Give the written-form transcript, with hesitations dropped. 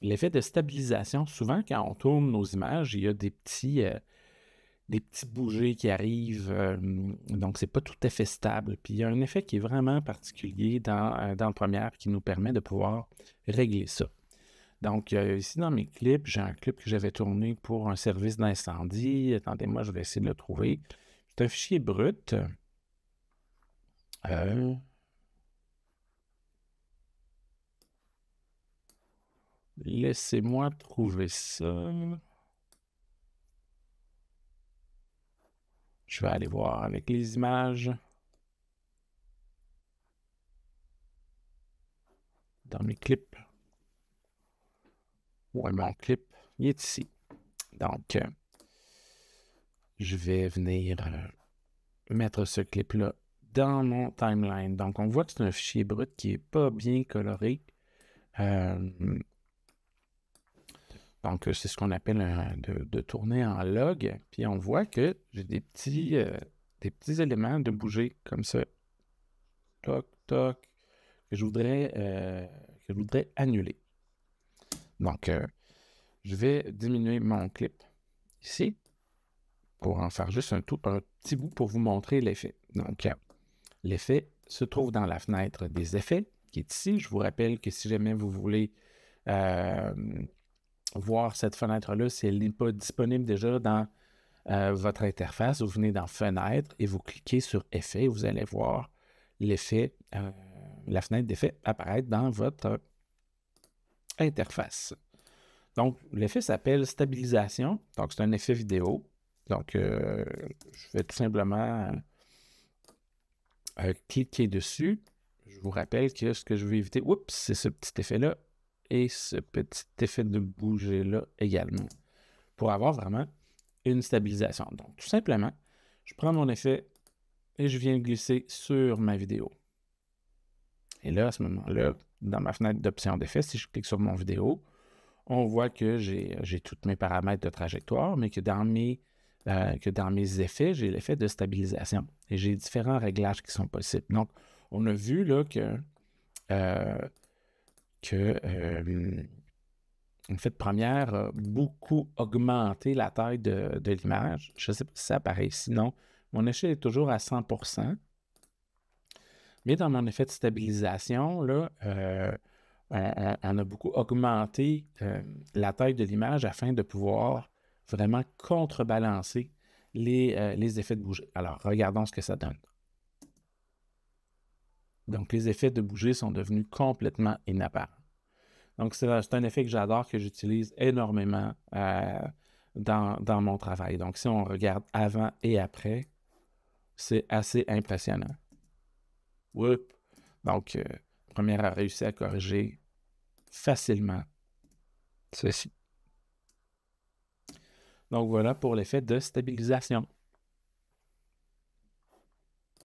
l'effet de stabilisation, souvent quand on tourne nos images, il y a des petits bougés qui arrivent, donc c'est pas tout à fait stable. Puis il y a un effet qui est vraiment particulier dans Premiere qui nous permet de pouvoir régler ça. Donc ici dans mes clips, j'ai un clip que j'avais tourné pour un service d'incendie. Attendez-moi, je vais essayer de le trouver. C'est un fichier brut. Laissez-moi trouver ça. Je vais aller voir avec les images. Dans mes clips. Ouais, mon clip, il est ici. Donc, je vais venir mettre ce clip-là dans mon timeline. Donc, on voit que c'est un fichier brut qui n'est pas bien coloré. Donc, c'est ce qu'on appelle de tourner en log. Puis, on voit que j'ai des petits éléments de bouger comme ça. Toc, toc, que je voudrais annuler. Donc, je vais diminuer mon clip ici pour en faire juste un petit bout pour vous montrer l'effet. Donc, l'effet se trouve dans la fenêtre des effets qui est ici. Je vous rappelle que si jamais vous voulez voir cette fenêtre-là, si elle n'est pas disponible déjà dans votre interface, vous venez dans Fenêtre et vous cliquez sur Effet. Vous allez voir l'effet, la fenêtre d'effet apparaître dans votre interface. Donc, l'effet s'appelle stabilisation. Donc, c'est un effet vidéo. Donc, je vais tout simplement cliquer dessus. Je vous rappelle que ce que je veux éviter, c'est ce petit effet-là et ce petit effet de bouger-là également pour avoir vraiment une stabilisation. Donc, tout simplement, je prends mon effet et je viens glisser sur ma vidéo. Et là, à ce moment-là, dans ma fenêtre d'options d'effet, si je clique sur mon vidéo, on voit que j'ai tous mes paramètres de trajectoire, mais que dans mes effets, j'ai l'effet de stabilisation. Et j'ai différents réglages qui sont possibles. Donc, on a vu là en fait, Première a beaucoup augmenté la taille de l'image. Je ne sais pas si ça apparaît. Sinon, mon échelle est toujours à 100%. Mais dans mon effet de stabilisation, là, on a beaucoup augmenté la taille de l'image afin de pouvoir vraiment contrebalancer les effets de bouger. Alors, regardons ce que ça donne. Donc, les effets de bouger sont devenus complètement inapparents. Donc, c'est un effet que j'adore, que j'utilise énormément dans mon travail. Donc, si on regarde avant et après, c'est assez impressionnant. Oups. Donc, Première a réussi à corriger facilement ceci. Donc, voilà pour l'effet de stabilisation.